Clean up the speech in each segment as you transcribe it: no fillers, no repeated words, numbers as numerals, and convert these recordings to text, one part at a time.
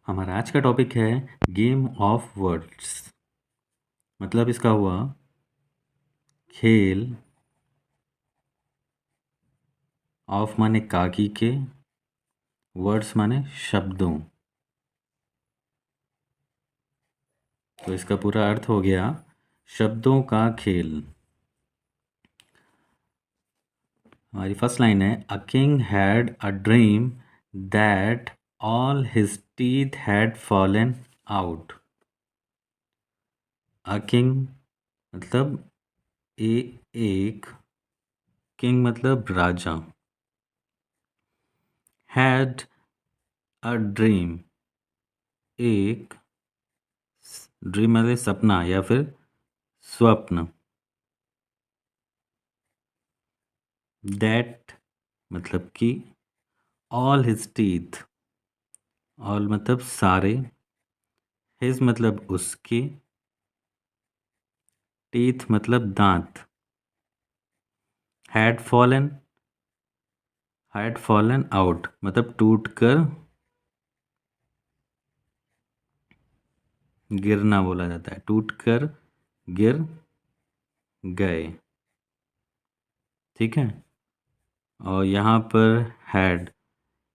हमारा आज का टॉपिक है गेम ऑफ वर्ड्स। मतलब इसका हुआ खेल, ऑफ माने काकी के, वर्ड्स माने शब्दों। तो इसका पूरा अर्थ हो गया शब्दों का खेल। हमारी फर्स्ट लाइन है a king had a dream that all his teeth had fallen out. A king मतलब एक किंग मतलब राजा। हैड अ ड्रीम, एक ड्रीम मतलब सपना या फिर स्वप्न। दैट मतलब कि ऑल हिज टीथ, ऑल मतलब सारे, हिज मतलब उसके, टीथ मतलब दांत। Had fallen, had fallen out मतलब टूट कर गिरना बोला जाता है, टूट कर गिर गए। ठीक है। और यहाँ पर हैड,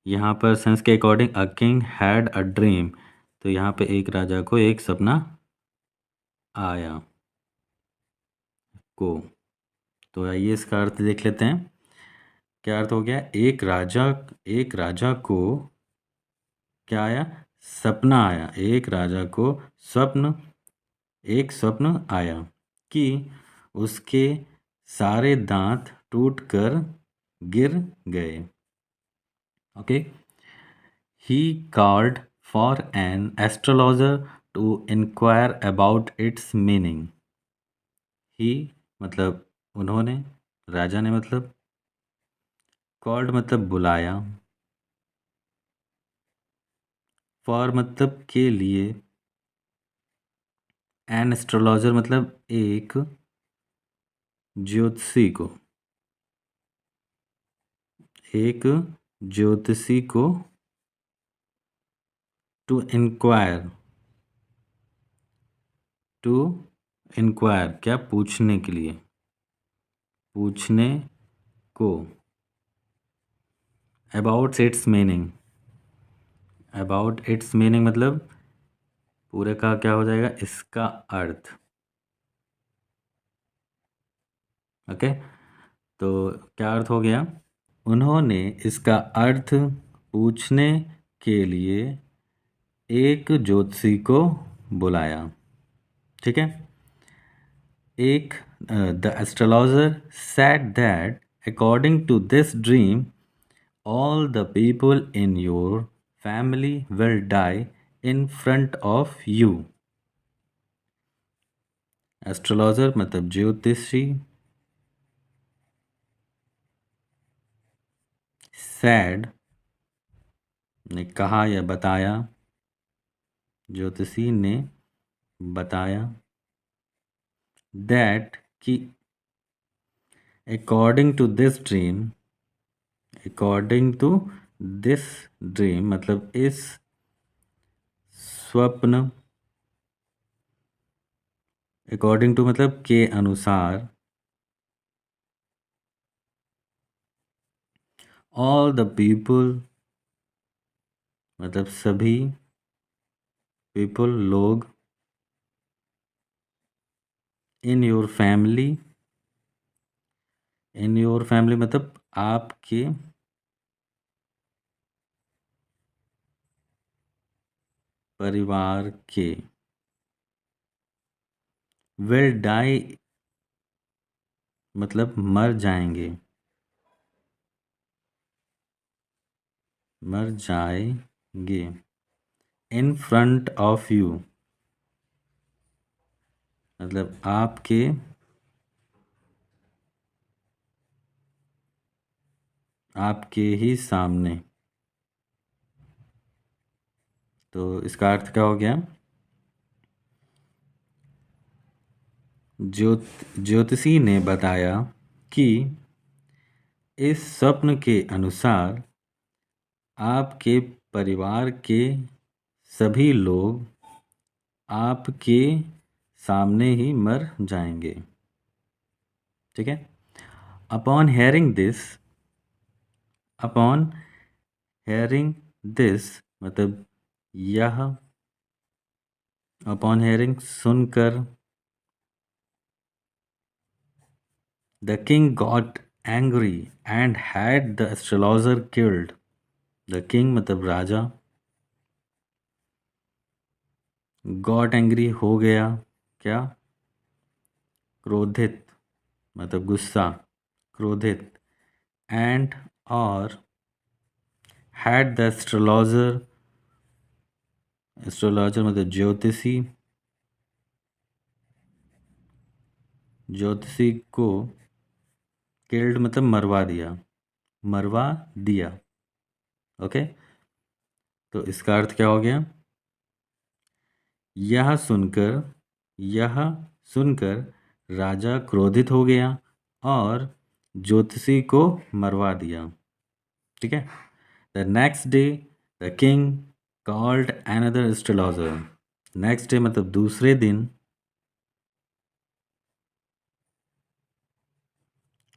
यहाँ पर सेंस के according a king had a dream, तो यहाँ पे एक राजा को एक सपना आया को। तो आइए इसका अर्थ देख लेते हैं। क्या अर्थ हो गया? एक राजा को क्या आया? सपना आया। एक राजा को एक स्वप्न आया कि उसके सारे दांत टूटकर गिर गए। Okay. He called for an astrologer to enquire about its meaning. He मतलब उन्होंने, राजा ने मतलब, कॉल्ड मतलब बुलाया, फॉर मतलब के लिए, एन एस्ट्रोलॉजर मतलब एक ज्योतिषी को, एक ज्योतिषी को, टू इंक्वायर, टू इंक्वायर क्या? पूछने के लिए, पूछने को, about its meaning, about its meaning मतलब पूरे का क्या हो जाएगा? इसका अर्थ। ओके। तो क्या अर्थ हो गया? उन्होंने इसका अर्थ पूछने के लिए एक ज्योतिषी को बुलाया। ठीक है। एक the astrologer said that according to this dream all the people in your family will die in front of you. Astrologer मतलब ज्योतिषी, सैड ने कहा या बताया, ज्योतिषी ने बताया, दैट कि according to this dream, according to this dream मतलब इस स्वप्न, अकॉर्डिंग टू मतलब के अनुसार, ऑल द पीपल मतलब सभी, पीपल लोग, in your family, in your family मतलब आपके परिवार के, विल डाई मतलब मर जाएंगे, मर जाएंगे, इन फ्रंट ऑफ यू मतलब आपके आपके ही सामने। तो इसका अर्थ क्या हो गया? ज्योतिषी ने बताया कि इस स्वप्न के अनुसार आपके परिवार के सभी लोग आपके सामने ही मर जाएंगे। ठीक है। Upon hearing this, upon hearing this मतलब यह, अपॉन हेयरिंग सुनकर, the king got angry and had the astrologer killed. The king मतलब राजा, गॉट एंग्री हो गया, क्या, क्रोधित मतलब गुस्सा, क्रोधित, एंड और हैड द एस्ट्रोलॉजर, एस्ट्रोलॉजर मतलब ज्योतिषी, ज्योतिषी को, किल्ड मतलब मरवा दिया, मरवा दिया। ओके, तो इसका अर्थ क्या हो गया? यह सुनकर, यह सुनकर राजा क्रोधित हो गया और ज्योतिषी को मरवा दिया। ठीक है। The next day the king called another astrologer. Next day मतलब दूसरे दिन,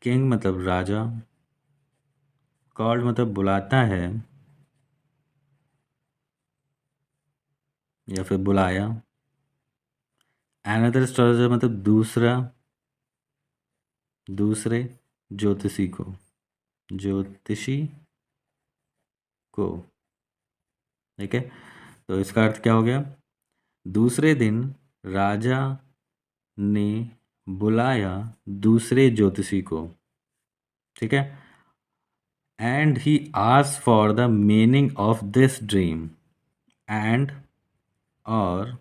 किंग मतलब राजा, कॉल्ड मतलब बुलाता है या फिर बुलाया, अनदर एस्ट्रोलॉजर मतलब दूसरा, दूसरे ज्योतिषी को, ज्योतिषी को। ठीक है, तो इसका अर्थ क्या हो गया? दूसरे दिन राजा ने बुलाया दूसरे ज्योतिषी को। ठीक है। And he asked for the meaning of this dream. And और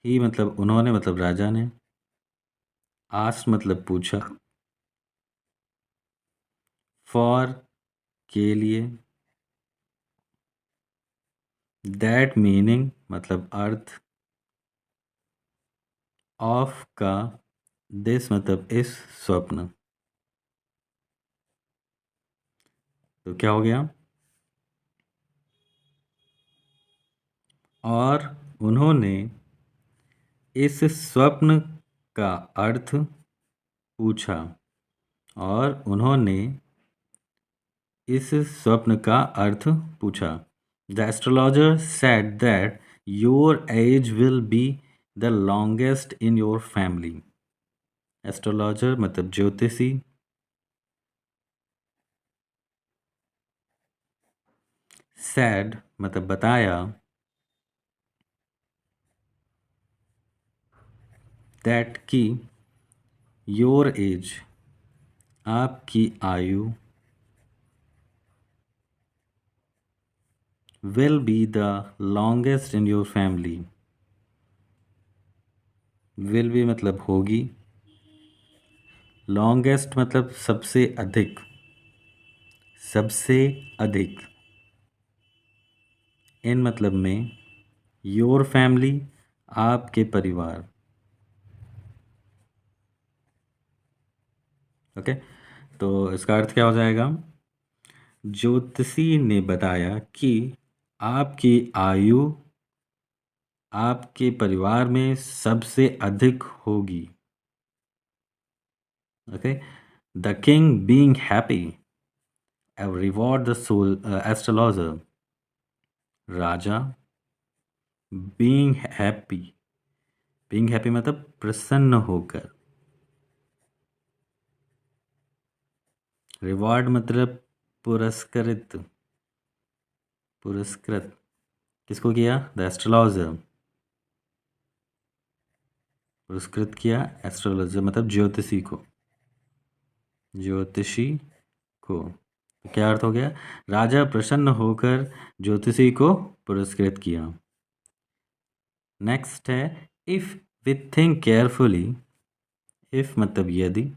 ही मतलब उन्होंने मतलब राजा ने, आस्क्ड मतलब पूछा, फॉर के लिए, दैट मीनिंग मतलब अर्थ, ऑफ का, दिस मतलब इस स्वप्न। तो क्या हो गया? और उन्होंने इस स्वप्न का अर्थ पूछा, और उन्होंने इस स्वप्न का अर्थ पूछा। The astrologer said that your age will be the longest in your family. Astrologer मतलब ज्योतिषी, सैड मतलब बताया, दैट की योर एज आपकी आयु, will be the longest in your family. Will be मतलब होगी, लॉन्गेस्ट मतलब सबसे अधिक, सबसे अधिक, इन मतलब में, योर फैमिली आपके परिवार। ओके, तो इसका अर्थ क्या हो जाएगा? ज्योतिषी ने बताया कि आपकी आयु आपके परिवार में सबसे अधिक होगी। Okay, the king being happy reward the sole astrologer. राजा बीइंग हैप्पी, बीइंग हैप्पी मतलब प्रसन्न होकर, रिवॉर्ड मतलब पुरस्कृत, पुरस्कृत किसको किया? द एस्ट्रोलॉजर, पुरस्कृत किया एस्ट्रोलॉजर मतलब ज्योतिषी को, ज्योतिषी को। तो क्या अर्थ हो गया? राजा प्रसन्न होकर ज्योतिषी को पुरस्कृत किया। नेक्स्ट है if we think carefully. If मतलब यदि,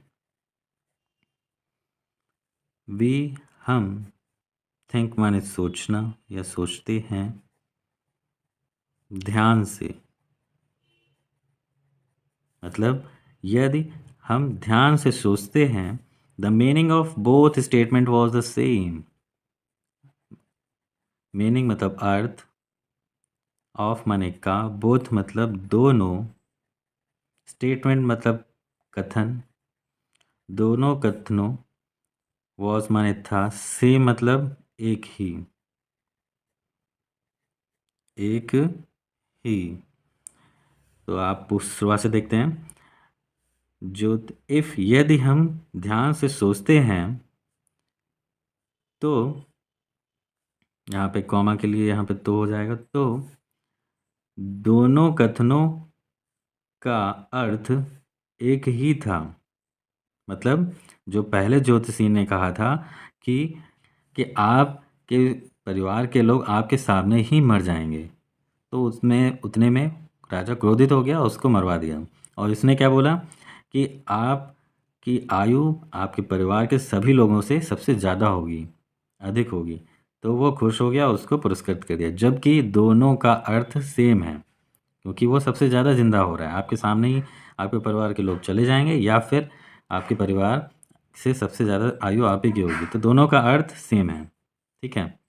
वी हम, थिंक माने सोचना या सोचते हैं, ध्यान से मतलब यदि हम ध्यान से सोचते हैं, the meaning of both statement was the same. Meaning मतलब अर्थ, ऑफ माने का, बोथ मतलब दोनों, स्टेटमेंट मतलब कथन, दोनों कथनों, वॉज माने था, सेम मतलब एक ही, एक ही। तो आप शुरुआत से देखते हैं। जो इफ यदि हम ध्यान से सोचते हैं तो यहाँ पे कॉमा के लिए यहाँ पे तो हो जाएगा, तो दोनों कथनों का अर्थ एक ही था। मतलब जो पहले ज्योतिषी ने कहा था कि आपके परिवार के लोग आपके सामने ही मर जाएंगे, तो उसमें उतने में राजा क्रोधित हो गया, उसको मरवा दिया। और इसने क्या बोला कि आपकी आयु आपके परिवार के सभी लोगों से सबसे ज़्यादा होगी, अधिक होगी। तो वो खुश हो गया, उसको पुरस्कृत कर दिया, जबकि दोनों का अर्थ सेम है, क्योंकि वो सबसे ज़्यादा जिंदा हो रहा है। आपके सामने ही आपके परिवार के लोग चले जाएंगे, या फिर आपके परिवार से सबसे ज़्यादा आयु आप ही की होगी, तो दोनों का अर्थ सेम है। ठीक है।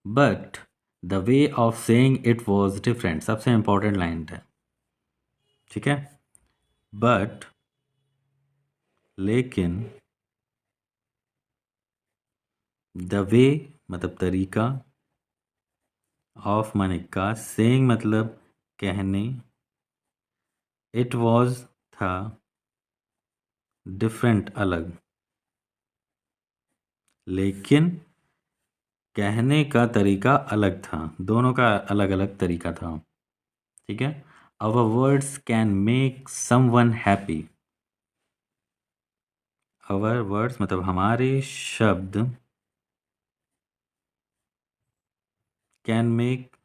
But the way of saying it was different, सबसे इंपॉर्टेंट लाइन है। ठीक है। बट लेकिन, द वे मतलब तरीका, ऑफ माने का, सेइंग मतलब कहने, इट वॉज था, डिफरेंट अलग, लेकिन कहने का तरीका अलग था, दोनों का अलग अलग तरीका था। ठीक है। Our words can make someone happy, our words मतलब हमारे शब्द, कैन मेक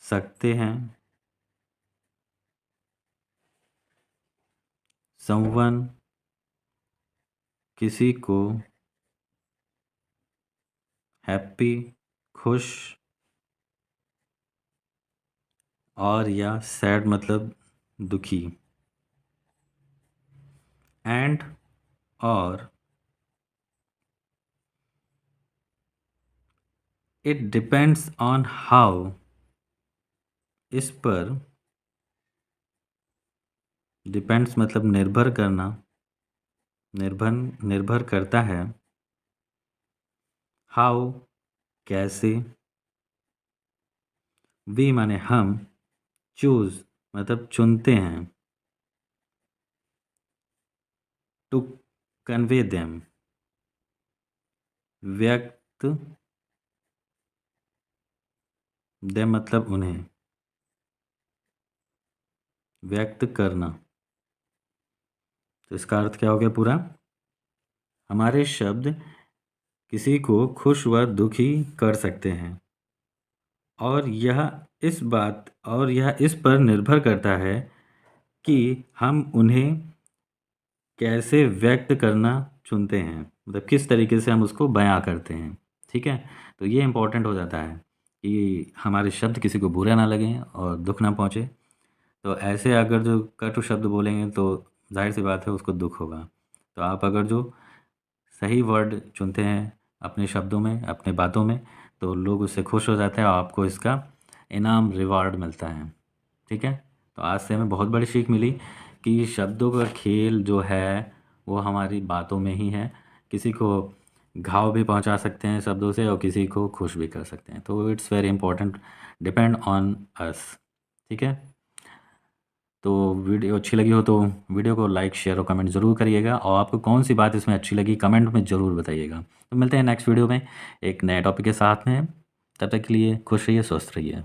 सकते हैं, समवन किसी को, हैप्पी खुश, और या सैड मतलब दुखी, एंड और इट डिपेंड्स ऑन हाउ, इस पर, डिपेंड्स मतलब निर्भर करना, निर्भर करता है, हाउ कैसे, वी माने हम, चूज मतलब चुनते हैं, टू कन्वे देम व्यक्त, देम मतलब उन्हें, व्यक्त करना। तो इसका अर्थ क्या हो गया पूरा? हमारे शब्द किसी को खुश व दुखी कर सकते हैं, और यह इस पर निर्भर करता है कि हम उन्हें कैसे व्यक्त करना चुनते हैं, मतलब किस तरीके से हम उसको बयां करते हैं। ठीक है। तो ये इम्पोर्टेंट हो जाता है कि हमारे शब्द किसी को बुरा ना लगें और दुख ना पहुँचे। तो ऐसे अगर जो कटु शब्द बोलेंगे तो जाहिर सी बात है उसको दुख होगा। तो आप अगर जो सही वर्ड चुनते हैं अपने शब्दों में, अपने बातों में, तो लोग उससे खुश हो जाते हैं और आपको इसका इनाम रिवार्ड मिलता है। ठीक है। तो आज से हमें बहुत बड़ी सीख मिली कि शब्दों का खेल जो है वो हमारी बातों में ही है। किसी को घाव भी पहुंचा सकते हैं शब्दों से, और किसी को खुश भी कर सकते हैं। तो it's very important, depend on us. ठीक है। तो वीडियो अच्छी लगी हो तो वीडियो को लाइक शेयर और कमेंट ज़रूर करिएगा, और आपको कौन सी बात इसमें अच्छी लगी कमेंट में ज़रूर बताइएगा। तो मिलते हैं नेक्स्ट वीडियो में एक नए टॉपिक के साथ में। तब तक के लिए खुश रहिए, स्वस्थ रहिए।